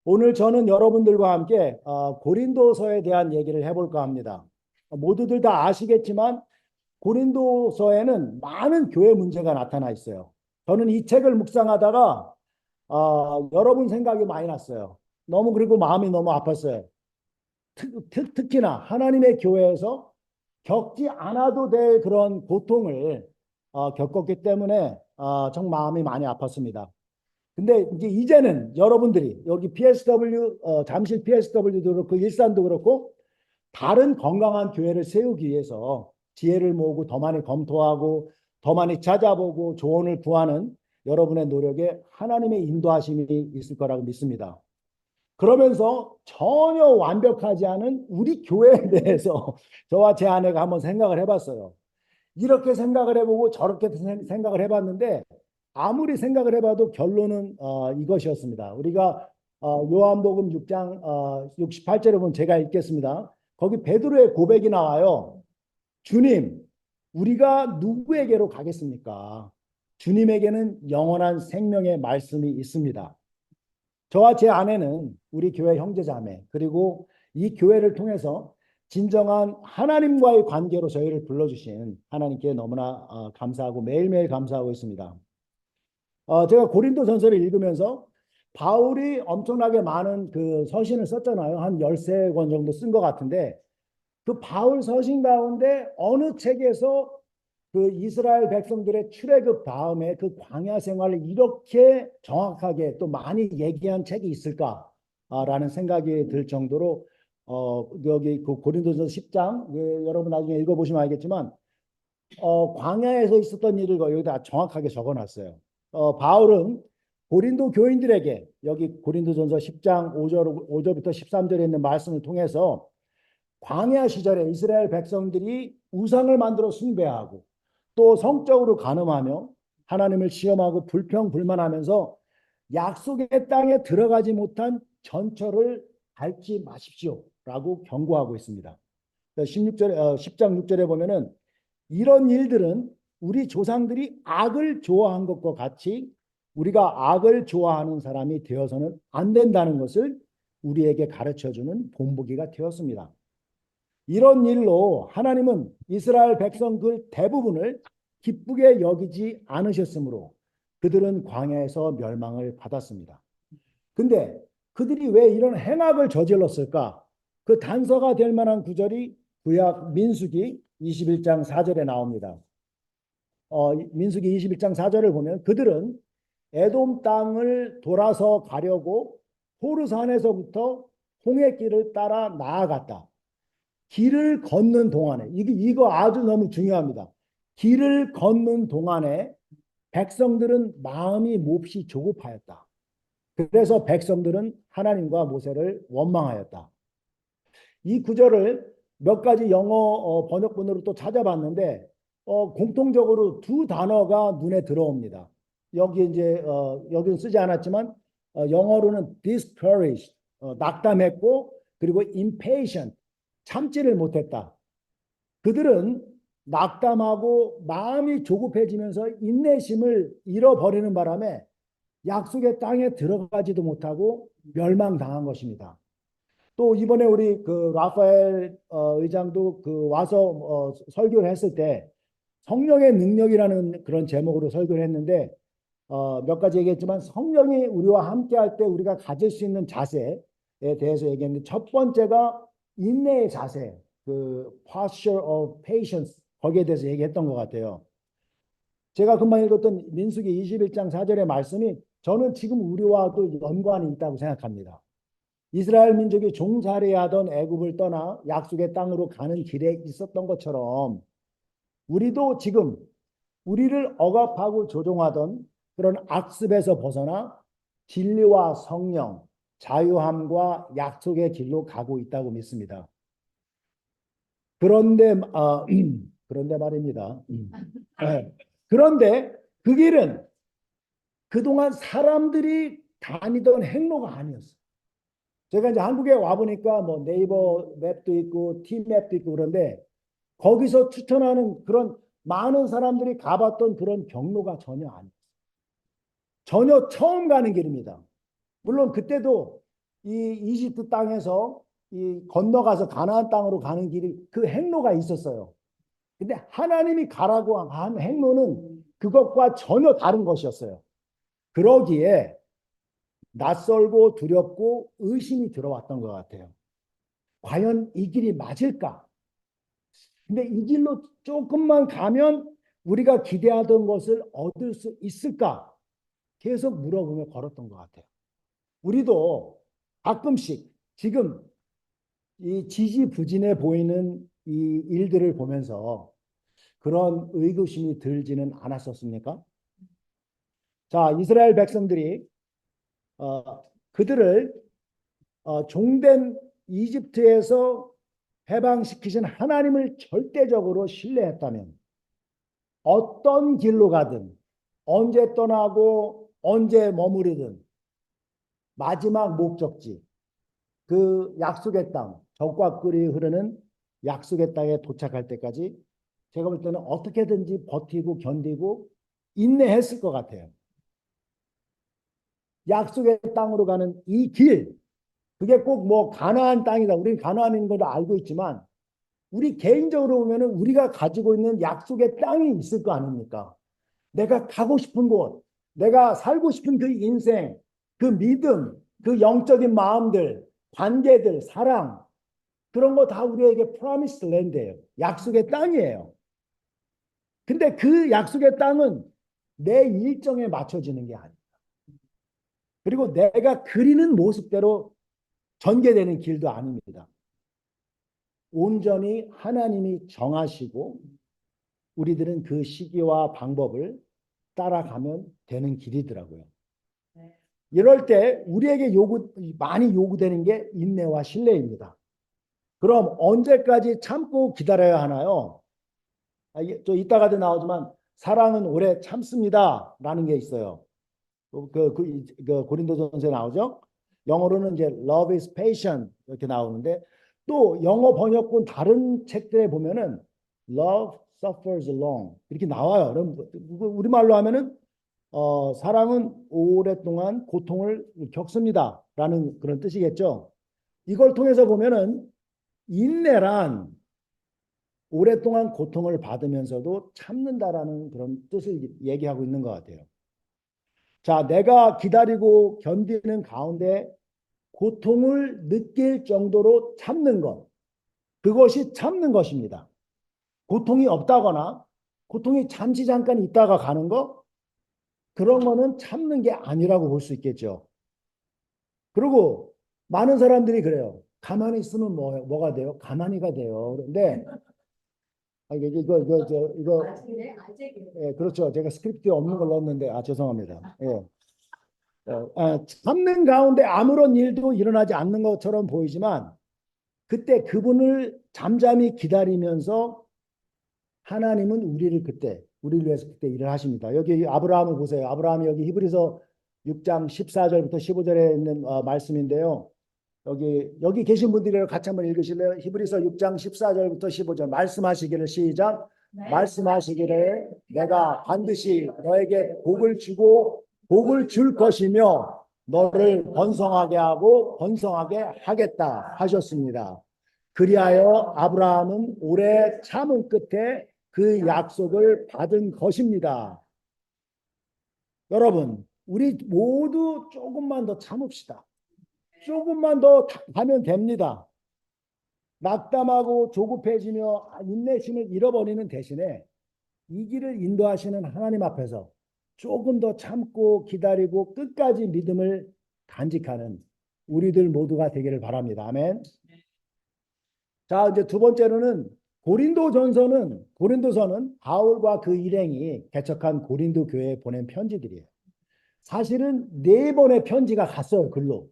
오늘 저는 여러분들과 함께 고린도서에 대한 얘기를 해볼까 합니다. 모두들 다 아시겠지만 고린도서에는 많은 교회 문제가 나타나 있어요. 저는 이 책을 묵상하다가 여러분 생각이 많이 났어요. 너무 그리고 마음이 너무 아팠어요. 특히나 하나님의 교회에서 겪지 않아도 될 그런 고통을 겪었기 때문에 정말 마음이 많이 아팠습니다. 근데 이제는 여러분들이 여기 PSW 잠실 PSW도 그렇고 일산도 그렇고 다른 건강한 교회를 세우기 위해서 지혜를 모으고 더 많이 검토하고 더 많이 찾아보고 조언을 구하는 여러분의 노력에 하나님의 인도하심이 있을 거라고 믿습니다. 그러면서 전혀 완벽하지 않은 우리 교회에 대해서 저와 제 아내가 한번 생각을 해봤어요. 이렇게 생각을 해보고 저렇게 생각을 해봤는데 아무리 생각을 해봐도 결론은 이것이었습니다. 우리가 요한복음 6장 68절에 보면 제가 읽겠습니다. 거기 베드로의 고백이 나와요. 주님, 우리가 누구에게로 가겠습니까? 주님에게는 영원한 생명의 말씀이 있습니다. 저와 제 아내는 우리 교회 형제자매 그리고 이 교회를 통해서 진정한 하나님과의 관계로 저희를 불러주신 하나님께 너무나 감사하고 매일매일 감사하고 있습니다. 제가 고린도 전서를 읽으면서 바울이 엄청나게 많은 그 서신을 썼잖아요. 한 13권 정도 쓴 것 같은데 그 바울 서신 가운데 어느 책에서 그 이스라엘 백성들의 출애굽 다음에 그 광야 생활을 이렇게 정확하게 또 많이 얘기한 책이 있을까라는 생각이 들 정도로 여기 그 고린도전서 10장 여러분 나중에 읽어보시면 알겠지만 광야에서 있었던 일을 여기다 정확하게 적어놨어요. 바울은 고린도 교인들에게 여기 고린도전서 10장 5절부터 13절에 있는 말씀을 통해서 광야 시절에 이스라엘 백성들이 우상을 만들어 숭배하고 또 성적으로 간음하며 하나님을 시험하고 불평불만하면서 약속의 땅에 들어가지 못한 전철을 밟지 마십시오라고 경고하고 있습니다. 16절, 10장 6절에 보면은 이런 일들은 우리 조상들이 악을 좋아한 것과 같이 우리가 악을 좋아하는 사람이 되어서는 안 된다는 것을 우리에게 가르쳐주는 본보기가 되었습니다. 이런 일로 하나님은 이스라엘 백성 그 대부분을 기쁘게 여기지 않으셨으므로 그들은 광야에서 멸망을 받았습니다. 근데 그들이 왜 이런 행악을 저질렀을까? 그 단서가 될 만한 구절이 구약 민수기 21장 4절에 나옵니다. 민수기 21장 4절을 보면 그들은 에돔 땅을 돌아서 가려고 호르산에서부터 홍해길을 따라 나아갔다. 길을 걷는 동안에 이거 아주 너무 중요합니다. 길을 걷는 동안에 백성들은 마음이 몹시 조급하였다. 그래서 백성들은 하나님과 모세를 원망하였다. 이 구절을 몇 가지 영어 번역본으로 또 찾아봤는데 공통적으로 두 단어가 눈에 들어옵니다. 여기 이제 여기는 쓰지 않았지만 영어로는 discouraged 낙담했고 그리고 impatient 참지를 못했다. 그들은 낙담하고 마음이 조급해지면서 인내심을 잃어버리는 바람에 약속의 땅에 들어가지도 못하고 멸망당한 것입니다. 또 이번에 우리 그 라파엘 의장도 그 와서 설교를 했을 때 성령의 능력이라는 그런 제목으로 설교를 했는데 몇 가지 얘기했지만 성령이 우리와 함께 할 때 우리가 가질 수 있는 자세에 대해서 얘기했는데 첫 번째가 인내의 자세, 그 posture of patience 거기에 대해서 얘기했던 것 같아요. 제가 금방 읽었던 민수기 21장 4절의 말씀이 저는 지금 우리와도 연관이 있다고 생각합니다. 이스라엘 민족이 종살이하던 애굽을 떠나 약속의 땅으로 가는 길에 있었던 것처럼 우리도 지금 우리를 억압하고 조종하던 그런 악습에서 벗어나 진리와 성령, 자유함과 약속의 길로 가고 있다고 믿습니다. 그런데 그런데 말입니다. 네. 그런데 그 길은 그동안 사람들이 다니던 행로가 아니었어요. 제가 이제 한국에 와 보니까 뭐 네이버 맵도 있고 티맵도 있고 그런데 거기서 추천하는 그런 많은 사람들이 가봤던 그런 경로가 전혀 아니에요. 전혀 처음 가는 길입니다. 물론 그때도 이 이집트 땅에서 이 건너가서 가나안 땅으로 가는 길이 그 행로가 있었어요. 근데 하나님이 가라고 한 행로는 그것과 전혀 다른 것이었어요. 그러기에 낯설고 두렵고 의심이 들어왔던 것 같아요. 과연 이 길이 맞을까? 근데 이 길로 조금만 가면 우리가 기대하던 것을 얻을 수 있을까? 계속 물어보며 걸었던 것 같아요. 우리도 가끔씩 지금 이 지지부진해 보이는 이 일들을 보면서 그런 의구심이 들지는 않았었습니까? 자, 이스라엘 백성들이 그들을 종된 이집트에서 해방시키신 하나님을 절대적으로 신뢰했다면 어떤 길로 가든 언제 떠나고 언제 머무르든 마지막 목적지 그 약속의 땅 적과 꿀이 흐르는 약속의 땅에 도착할 때까지 제가 볼 때는 어떻게든지 버티고 견디고 인내했을 것 같아요. 약속의 땅으로 가는 이 길, 그게 꼭 뭐 가나안 땅이다. 우리는 가나안인 걸 알고 있지만 우리 개인적으로 보면은 우리가 가지고 있는 약속의 땅이 있을 거 아닙니까? 내가 가고 싶은 곳, 내가 살고 싶은 그 인생, 그 믿음, 그 영적인 마음들, 관계들, 사랑, 그런 거 다 우리에게 프로미스 랜드예요. 약속의 땅이에요. 근데 그 약속의 땅은 내 일정에 맞춰지는 게 아니에요. 그리고 내가 그리는 모습대로 전개되는 길도 아닙니다. 온전히 하나님이 정하시고 우리들은 그 시기와 방법을 따라가면 되는 길이더라고요. 이럴 때 우리에게 많이 요구되는 게 인내와 신뢰입니다. 그럼 언제까지 참고 기다려야 하나요? 또 이따가도 나오지만 사랑은 오래 참습니다. 라는 게 있어요. 그 고린도전서에 나오죠. 영어로는 이제 love is patient 이렇게 나오는데 또 영어 번역본 다른 책들에 보면은 love suffers long 이렇게 나와요. 그럼 우리말로 하면은 사랑은 오랫동안 고통을 겪습니다. 라는 그런 뜻이겠죠. 이걸 통해서 보면은 인내란 오랫동안 고통을 받으면서도 참는다라는 그런 뜻을 얘기하고 있는 것 같아요. 자, 내가 기다리고 견디는 가운데 고통을 느낄 정도로 참는 것. 그것이 참는 것입니다. 고통이 없다거나 고통이 잠시 잠깐 있다가 가는 거 그런 거는 참는 게 아니라고 볼 수 있겠죠. 그리고 많은 사람들이 그래요. 가만히 있으면 뭐가 돼요? 가만히가 돼요. 그런데 이거 예, 그렇죠. 제가 스크립트에 없는 걸 넣었는데 죄송합니다. 예. 참는 가운데 아무런 일도 일어나지 않는 것처럼 보이지만 그때 그분을 잠잠히 기다리면서 하나님은 우리를 위해서 그때 일을 하십니다. 여기 아브라함을 보세요. 아브라함이 여기 히브리서 6장 14절부터 15절에 있는 말씀인데요. 여기 계신 분들이 같이 한번 읽으실래요? 히브리서 6장 14절부터 15절 말씀하시기를 시작. 말씀하시기를 내가 반드시 너에게 복을 주고 복을 줄 것이며 너를 번성하게 하고 번성하게 하겠다 하셨습니다. 그리하여 아브라함은 오래 참은 끝에 그 약속을 받은 것입니다. 여러분, 우리 모두 조금만 더 참읍시다. 조금만 더 가면 됩니다. 낙담하고 조급해지며 인내심을 잃어버리는 대신에 이 길을 인도하시는 하나님 앞에서 조금 더 참고 기다리고 끝까지 믿음을 간직하는 우리들 모두가 되기를 바랍니다. 아멘. 자, 이제 두 번째로는 고린도서는 바울과 그 일행이 개척한 고린도 교회에 보낸 편지들이에요. 사실은 4번의 편지가 갔어요, 글로.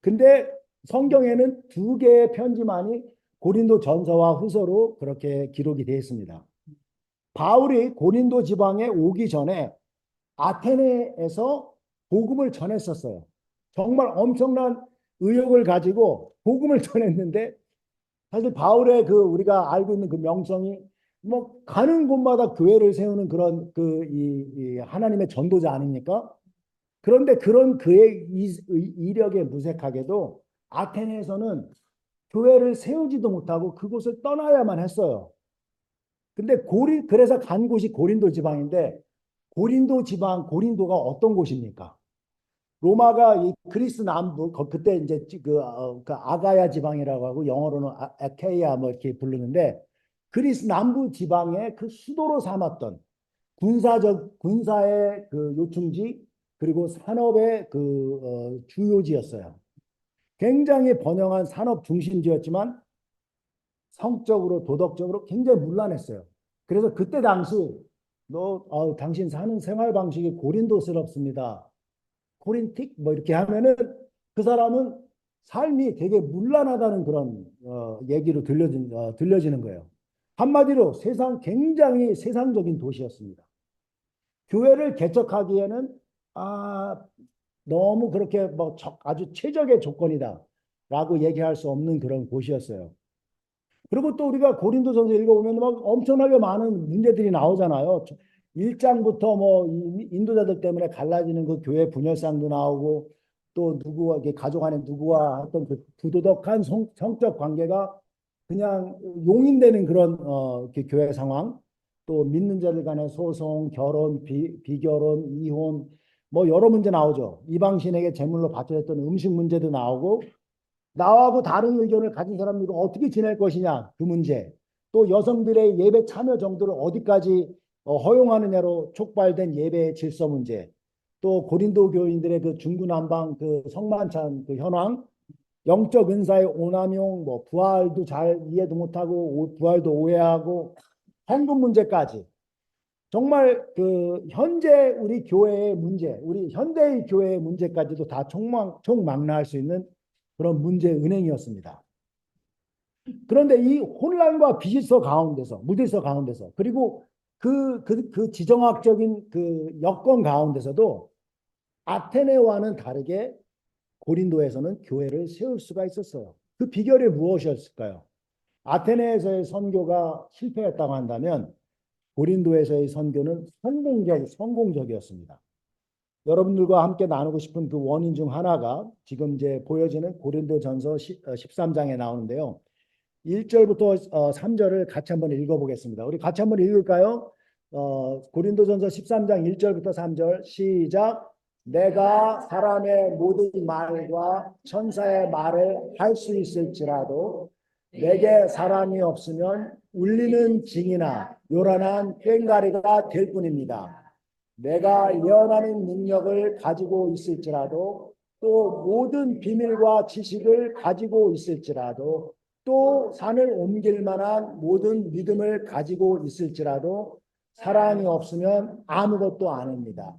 근데 성경에는 2개의 편지만이 고린도 전서와 후서로 그렇게 기록이 되어 있습니다. 바울이 고린도 지방에 오기 전에 아테네에서 복음을 전했었어요. 정말 엄청난 의욕을 가지고 복음을 전했는데 사실 바울의 우리가 알고 있는 그 명성이 뭐 가는 곳마다 교회를 세우는 그런 이 하나님의 전도자 아닙니까? 그런데 그런 그의 이력에 무색하게도 아테네에서는 교회를 세우지도 못하고 그곳을 떠나야만 했어요. 근데 그래서 간 곳이 고린도 지방인데 고린도 지방, 고린도가 어떤 곳입니까? 로마가 이 그리스 남부, 그때 이제 그 아가야 지방이라고 하고 영어로는 아케이아 뭐 이렇게 부르는데 그리스 남부 지방의 그 수도로 삼았던 군사의 그 요충지 그리고 산업의 그 주요지였어요. 굉장히 번영한 산업 중심지였지만 성적으로 도덕적으로 굉장히 문란했어요. 그래서 그때 당시 당신 사는 생활 방식이 고린도스럽습니다. 코린틱 뭐 이렇게 하면은 그 사람은 삶이 되게 문란하다는 그런 얘기로 들려지는 거예요. 한마디로 굉장히 세상적인 도시였습니다. 교회를 개척하기에는 아, 너무 그렇게 뭐 아주 최적의 조건이다라고 얘기할 수 없는 그런 곳이었어요. 그리고 또 우리가 고린도전서 읽어보면 막 엄청나게 많은 문제들이 나오잖아요. 1장부터 뭐 인도자들 때문에 갈라지는 그 교회 분열상도 나오고 또 누구와 이게 가족 안에 누구와 어떤 그 부도덕한 성적 관계가 그냥 용인되는 그런 교회 상황, 또 믿는 자들 간의 소송, 결혼, 비결혼, 이혼 뭐 여러 문제 나오죠. 이방신에게 제물로 바쳐졌던 음식 문제도 나오고 나하고 다른 의견을 가진 사람들과 어떻게 지낼 것이냐 그 문제 또 여성들의 예배 참여 정도를 어디까지 허용하느냐로 촉발된 예배 질서 문제 또 고린도 교인들의 그 중구난방 그 성만찬 그 현황 영적 은사의 오남용 뭐 부활도 잘 이해도 못하고 부활도 오해하고 헌금 문제까지 정말 그 현재 우리 교회의 문제, 우리 현대의 교회의 문제까지도 다 총망라할 수 있는 그런 문제 은행이었습니다. 그런데 이 혼란과 비질서 가운데서, 무질서 가운데서, 그리고 그 지정학적인 그 여건 가운데서도 아테네와는 다르게 고린도에서는 교회를 세울 수가 있었어요. 그 비결이 무엇이었을까요? 아테네에서의 선교가 실패했다고 한다면 고린도에서의 선교는 성공적이었습니다. 여러분들과 함께 나누고 싶은 그 원인 중 하나가 지금 이제 보여지는 고린도전서 13장에 나오는데요. 1절부터 3절을 같이 한번 읽어보겠습니다. 우리 같이 한번 읽을까요? 고린도전서 13장 1절부터 3절 시작. 내가 사람의 모든 말과 천사의 말을 할 수 있을지라도 내게 사람이 없으면 울리는 징이나 요란한 꽹과리가 될 뿐입니다. 내가 예언하는 능력을 가지고 있을지라도 또 모든 비밀과 지식을 가지고 있을지라도 또 산을 옮길 만한 모든 믿음을 가지고 있을지라도 사랑이 없으면 아무것도 아닙니다.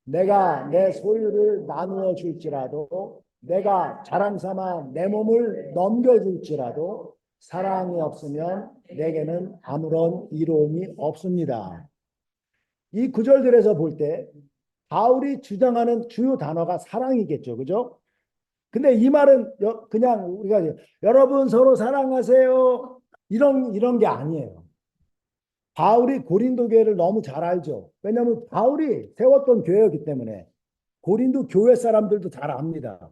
내가 내 소유를 나누어 줄지라도 내가 자랑 삼아 내 몸을 넘겨줄지라도 사랑이 없으면 내게는 아무런 이로움이 없습니다. 이 구절들에서 볼 때 바울이 주장하는 주요 단어가 사랑이겠죠. 그죠? 근데 이 말은 그냥 우리가 여러분 서로 사랑하세요. 이런 게 아니에요. 바울이 고린도 교회를 너무 잘 알죠. 왜냐하면 바울이 세웠던 교회였기 때문에 고린도 교회 사람들도 잘 압니다.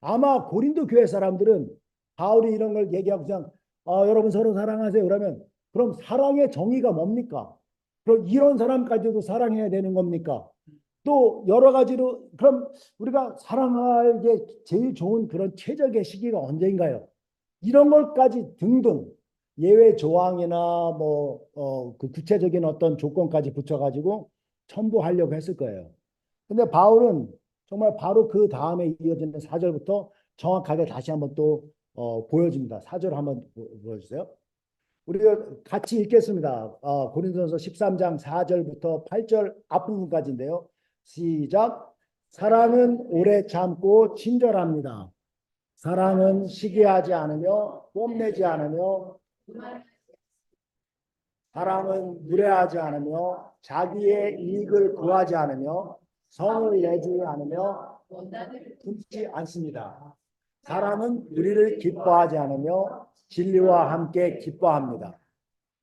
아마 고린도 교회 사람들은 바울이 이런 걸 얘기하고 그냥 여러분 서로 사랑하세요. 그럼 사랑의 정의가 뭡니까? 그럼 이런 사람까지도 사랑해야 되는 겁니까? 또 여러 가지로 그럼 우리가 사랑할 게 제일 좋은 그런 최적의 시기가 언제인가요? 이런 것까지 등등 예외 조항이나 그 구체적인 어떤 조건까지 붙여가지고 첨부하려고 했을 거예요. 근데 바울은 정말 바로 그 다음에 이어지는 4절부터 정확하게 다시 한번 또 보여줍니다. 4절 한번 보여주세요. 우리가 같이 읽겠습니다. 고린도전서 13장 4절부터 8절 앞부분까지인데요. 시작. 사랑은 오래 참고 친절합니다. 사랑은 시기하지 않으며 뽐내지 않으며 사랑은 무례하지 않으며 자기의 이익을 구하지 않으며 성을 내지 않으며 품지 않습니다. 사랑은 우리를 기뻐하지 않으며 진리와 함께 기뻐합니다.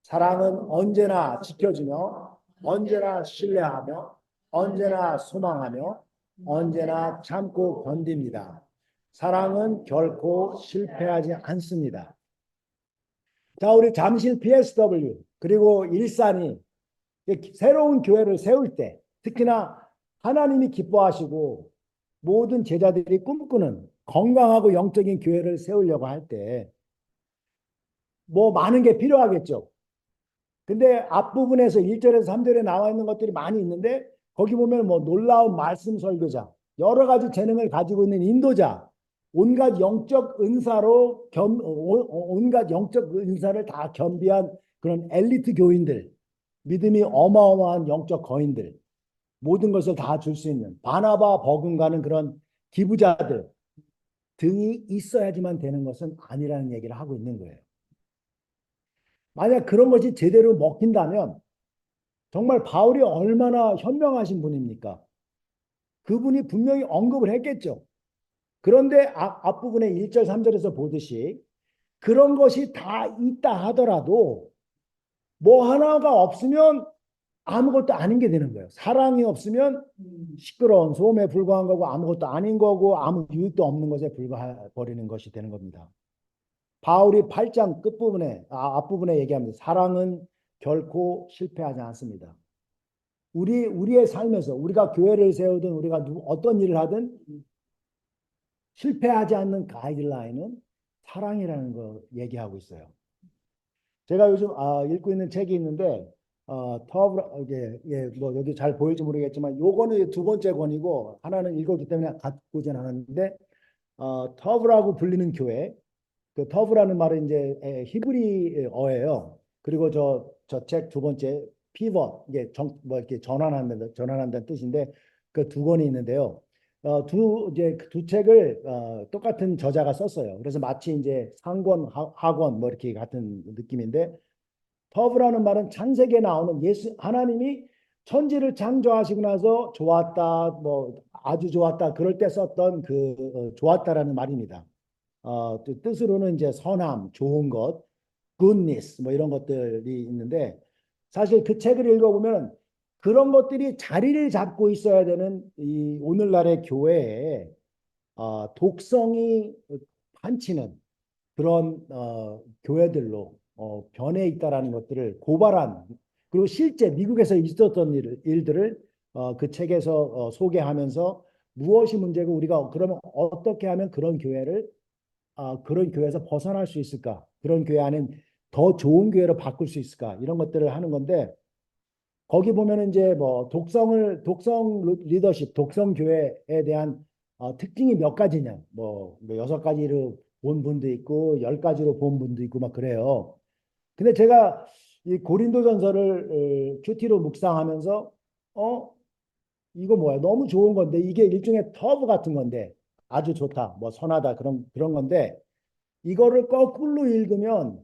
사랑은 언제나 지켜주며 언제나 신뢰하며 언제나 소망하며 언제나 참고 견딥니다. 사랑은 결코 실패하지 않습니다. 자, 우리 잠실 PSW 그리고 일산이 새로운 교회를 세울 때 특히나 하나님이 기뻐하시고 모든 제자들이 꿈꾸는 건강하고 영적인 교회를 세우려고 할 때 뭐 많은 게 필요하겠죠. 근데 앞부분에서 1절에서 3절에 나와 있는 것들이 많이 있는데 거기 보면 뭐 놀라운 말씀 설교자, 여러 가지 재능을 가지고 있는 인도자, 온갖 영적 은사로 온갖 영적 은사를 다 겸비한 그런 엘리트 교인들, 믿음이 어마어마한 영적 거인들, 모든 것을 다 줄 수 있는 바나바 버금가는 그런 기부자들 등이 있어야지만 되는 것은 아니라는 얘기를 하고 있는 거예요. 만약 그런 것이 제대로 먹힌다면 정말 바울이 얼마나 현명하신 분입니까? 그분이 분명히 언급을 했겠죠. 그런데 앞부분에 1절, 3절에서 보듯이 그런 것이 다 있다 하더라도 뭐 하나가 없으면 아무것도 아닌 게 되는 거예요. 사랑이 없으면 시끄러운 소음에 불과한 거고 아무것도 아닌 거고 아무 유익도 없는 것에 불과해버리는 것이 되는 겁니다. 바울이 8장 끝부분에 앞부분에 얘기합니다. 사랑은 결코 실패하지 않습니다. 우리의 삶에서 우리가 교회를 세우든 우리가 어떤 일을 하든 실패하지 않는 가이드라인은 사랑이라는 거 얘기하고 있어요. 제가 요즘 읽고 있는 책이 있는데 뭐 여기 잘 보일지 모르겠지만 요거는 두 번째 권이고 하나는 읽었기 때문에 갖고진 않았는데 터브라고 불리는 교회. 그 터브라는 말은 이제 히브리어예요. 그리고 저 책 두 번째 피벗 이게 뭐 이렇게 전환한다는 뜻인데 그 두 권이 있는데요. 이제 두 책을 똑같은 저자가 썼어요. 그래서 마치 이제 상권 하권 뭐 이렇게 같은 느낌인데 터브라는 말은 창세기에 나오는 하나님이 천지를 창조하시고 나서 좋았다 뭐 아주 좋았다 그럴 때 썼던 그 좋았다라는 말입니다. 뜻으로는 이제 선함, 좋은 것, goodness 뭐 이런 것들이 있는데 사실 그 책을 읽어보면 그런 것들이 자리를 잡고 있어야 되는 이 오늘날의 교회에 독성이 판치는 그런 교회들로 변해 있다라는 것들을 고발한 그리고 실제 미국에서 있었던 일들을 그 책에서 소개하면서 무엇이 문제고 우리가 그러면 어떻게 하면 그런 교회에서 벗어날 수 있을까? 그런 교회 안에 더 좋은 교회로 바꿀 수 있을까? 이런 것들을 하는 건데 거기 보면은 이제 뭐 독성 리더십, 독성 교회에 대한 특징이 몇 가지냐? 뭐 6가지로 본 분도 있고 10가지로 본 분도 있고 막 그래요. 근데 제가 이 고린도전서를 큐티로 묵상하면서 이거 뭐야? 너무 좋은 건데 이게 일종의 터브 같은 건데 아주 좋다, 뭐 선하다 그런 건데 이거를 거꾸로 읽으면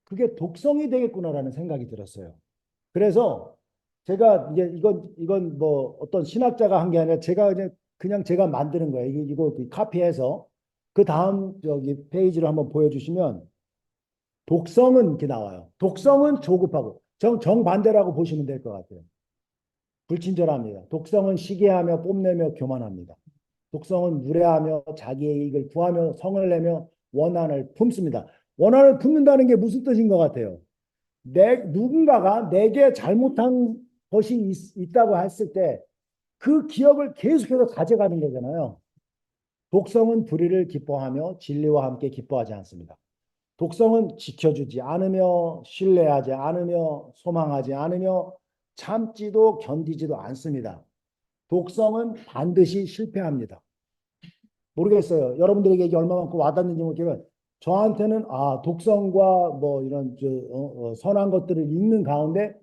그게 독성이 되겠구나라는 생각이 들었어요. 그래서 제가 이제 이건 뭐 어떤 신학자가 한 게 아니라 제가 그냥 제가 만드는 거예요. 이거 카피해서 그 다음 저기 페이지를 한번 보여주시면 독성은 이렇게 나와요. 독성은 조급하고 정반대라고 보시면 될 것 같아요. 불친절합니다. 독성은 시기하며 뽐내며 교만합니다. 독성은 무례하며 자기의 이익을 구하며 성을 내며 원한을 품습니다. 원한을 품는다는 게 무슨 뜻인 것 같아요? 누군가가 내게 잘못한 것이 있다고 했을 때 그 기억을 계속해서 가져가는 거잖아요. 독성은 불의를 기뻐하며 진리와 함께 기뻐하지 않습니다. 독성은 지켜주지 않으며 신뢰하지 않으며 소망하지 않으며 참지도 견디지도 않습니다. 독성은 반드시 실패합니다. 모르겠어요. 여러분들에게 이게 얼마만큼 와닿는지 모르겠지만 저한테는 독성과 뭐 이런 선한 것들을 읽는 가운데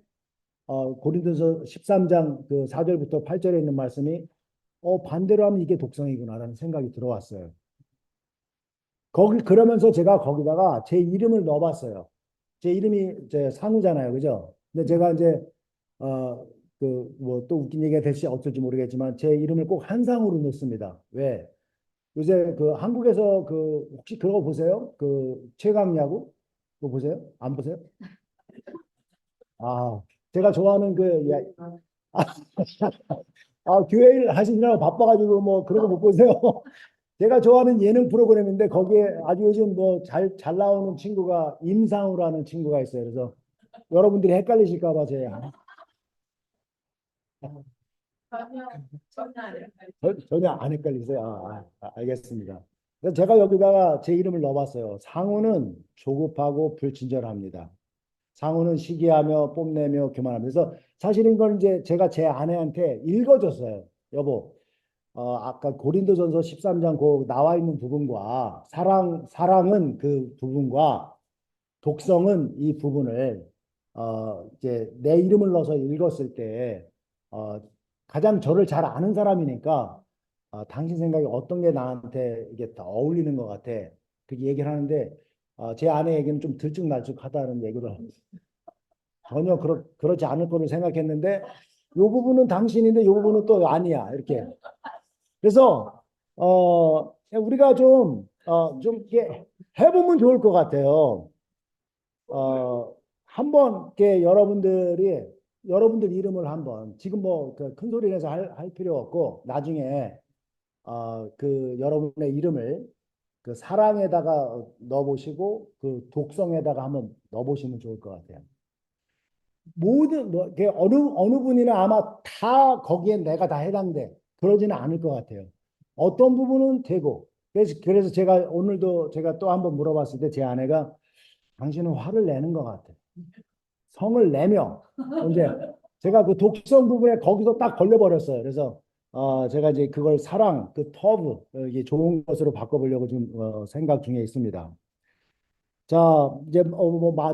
고린도서 13장 그 4절부터 8절에 있는 말씀이 반대로 하면 이게 독성이구나라는 생각이 들어왔어요. 그러면서 제가 거기다가 제 이름을 넣어봤어요. 제 이름이 제 상우잖아요. 그죠? 근데 제가 이제 뭐 또 웃긴 얘기가 될지 어쩔지 모르겠지만 제 이름을 꼭 한상으로 넣습니다. 왜? 요새 그 한국에서 그 혹시 그거 보세요? 그 최강 야구? 그거 보세요? 안 보세요? 아, 제가 좋아하는 그 교회 일 하시느라고 바빠가지고 뭐 그런 거 못 보세요. 제가 좋아하는 예능 프로그램인데 거기에 아주 요즘 뭐 잘 나오는 친구가 임상우라는 친구가 있어요. 그래서 여러분들이 헷갈리실까 봐 제가 전혀 안 헷갈리세요. 알겠습니다. 그래서 제가 여기다가 제 이름을 넣어봤어요. 상우는 조급하고 불친절합니다. 상우는 시기하며 뽐내며 교만합니다. 그래서 사실인 건 이제 제가 제 아내한테 읽어줬어요. 여보, 아까 고린도전서 13장 그 나와 있는 부분과 사랑은 그 부분과 독성은 이 부분을 이제 내 이름을 넣어서 읽었을 때 어, 가장 저를 잘 아는 사람이니까 당신 생각에 어떤 게 나한테 이게 더 어울리는 것 같아. 그렇게 얘기를 하는데 제 아내 얘기는 좀 들쭉날쭉하다는 얘기를 전혀 그렇지 않을 거를 생각했는데 요 부분은 당신인데 요 부분은 또 아니야. 이렇게. 그래서 우리가 좀 이렇게 해보면 좋을 것 같아요. 한번 이렇게 여러분들 이름을 한번 지금 뭐 큰 소리 내서 할 필요 없고 나중에 그 여러분의 이름을 그 사랑에다가 넣어보시고 그 독성에다가 한번 넣어보시면 좋을 것 같아요. 모든 뭐 이렇게 어느 분이나 아마 다 거기에 내가 다 해당돼 그러지는 않을 것 같아요. 어떤 부분은 되고 그래서 제가 오늘도 제가 또 한번 물어봤을 때 제 아내가 당신은 화를 내는 것 같아. 성을 내며 이제 제가 그 독성 부분에 거기서 딱 걸려버렸어요. 그래서 제가 이제 그걸 사랑 그 터브 이게 좋은 것으로 바꿔보려고 지금 생각 중에 있습니다. 자 이제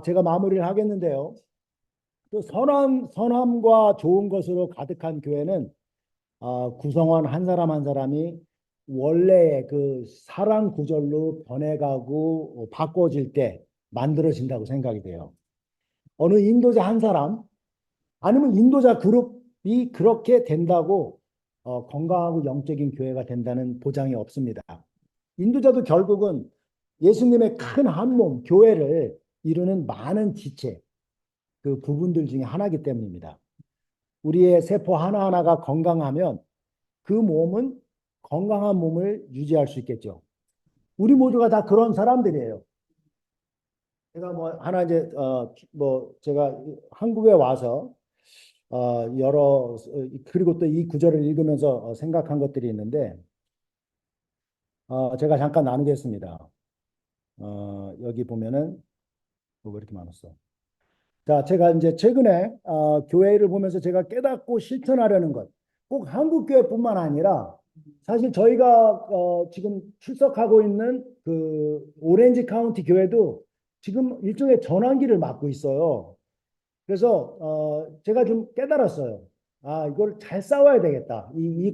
제가 마무리를 하겠는데요. 또 선함과 좋은 것으로 가득한 교회는 구성원 한 사람 한 사람이 원래의 그 사랑 구절로 변해가고 바꿔질 때 만들어진다고 생각이 돼요. 어느 인도자 한 사람 아니면 인도자 그룹이 그렇게 된다고 건강하고 영적인 교회가 된다는 보장이 없습니다. 인도자도 결국은 예수님의 큰 한 몸, 교회를 이루는 많은 지체, 그 부분들 중에 하나이기 때문입니다. 우리의 세포 하나하나가 건강하면 그 몸은 건강한 몸을 유지할 수 있겠죠. 우리 모두가 다 그런 사람들이에요. 제가 뭐 하나 이제 뭐 제가 한국에 와서 그리고 또 이 구절을 읽으면서 생각한 것들이 있는데 제가 잠깐 나누겠습니다. 여기 보면은 왜 이렇게 많았어? 자, 제가 이제 최근에 교회를 보면서 제가 깨닫고 실천하려는 것, 꼭 한국 교회뿐만 아니라 사실 저희가 지금 출석하고 있는 그 오렌지 카운티 교회도 지금 일종의 전환기를 맞고 있어요. 그래서 제가 좀 깨달았어요. 이걸 잘 싸워야 되겠다. 이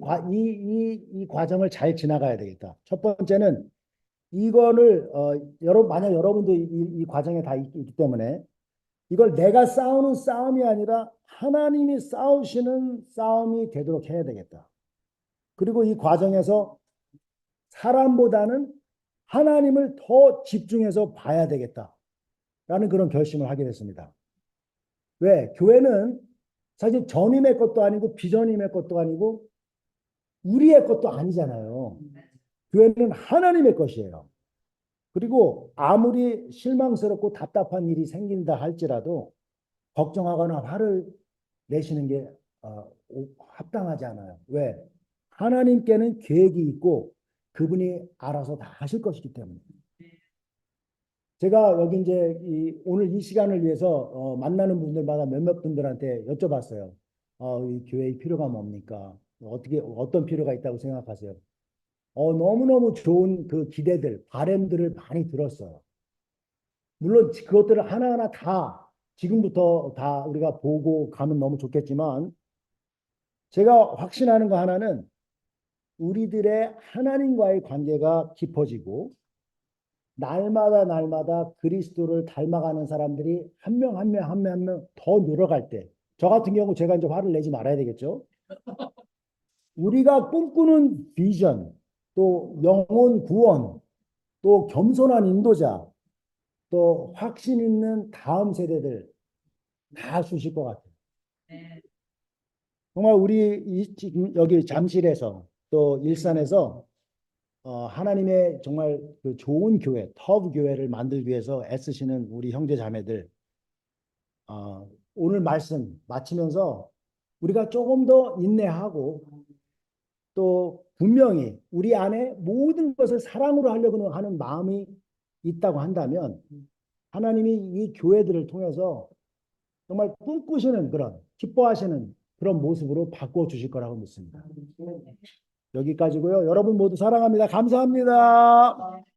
과정을 잘 지나가야 되겠다. 첫 번째는 이거를 만약 여러분도 이 과정에 다 있기 때문에 이걸 내가 싸우는 싸움이 아니라 하나님이 싸우시는 싸움이 되도록 해야 되겠다. 그리고 이 과정에서 사람보다는 하나님을 더 집중해서 봐야 되겠다라는 그런 결심을 하게 됐습니다. 왜? 교회는 사실 전임의 것도 아니고 비전임의 것도 아니고 우리의 것도 아니잖아요. 교회는 하나님의 것이에요. 그리고 아무리 실망스럽고 답답한 일이 생긴다 할지라도 걱정하거나 화를 내시는 게 합당하지 않아요. 왜? 하나님께는 계획이 있고 그분이 알아서 다 하실 것이기 때문에. 제가 여기 이제 오늘 이 시간을 위해서 만나는 분들마다 몇몇 분들한테 여쭤봤어요. 이 교회의 필요가 뭡니까? 어떤 필요가 있다고 생각하세요? 너무너무 좋은 그 기대들, 바램들을 많이 들었어요. 물론 그것들을 하나하나 다 지금부터 다 우리가 보고 가면 너무 좋겠지만 제가 확신하는 거 하나는 우리들의 하나님과의 관계가 깊어지고 날마다 그리스도를 닮아가는 사람들이 한 명 한 명 한 명 한 명 더 늘어갈 때, 저 같은 경우 제가 이제 화를 내지 말아야 되겠죠. 우리가 꿈꾸는 비전, 또 영혼 구원, 또 겸손한 인도자, 또 확신 있는 다음 세대들 다 주실 것 같아요. 정말 우리 지금 여기 잠실에서 또 일산에서 하나님의 정말 그 좋은 교회, 터브 교회를 만들기 위해서 애쓰시는 우리 형제 자매들, 오늘 말씀 마치면서 우리가 조금 더 인내하고 또 분명히 우리 안에 모든 것을 사랑으로 하려고 하는 마음이 있다고 한다면 하나님이 이 교회들을 통해서 정말 꿈꾸시는 그런 기뻐하시는 그런 모습으로 바꿔 주실 거라고 믿습니다. 여기까지고요. 여러분 모두 사랑합니다. 감사합니다.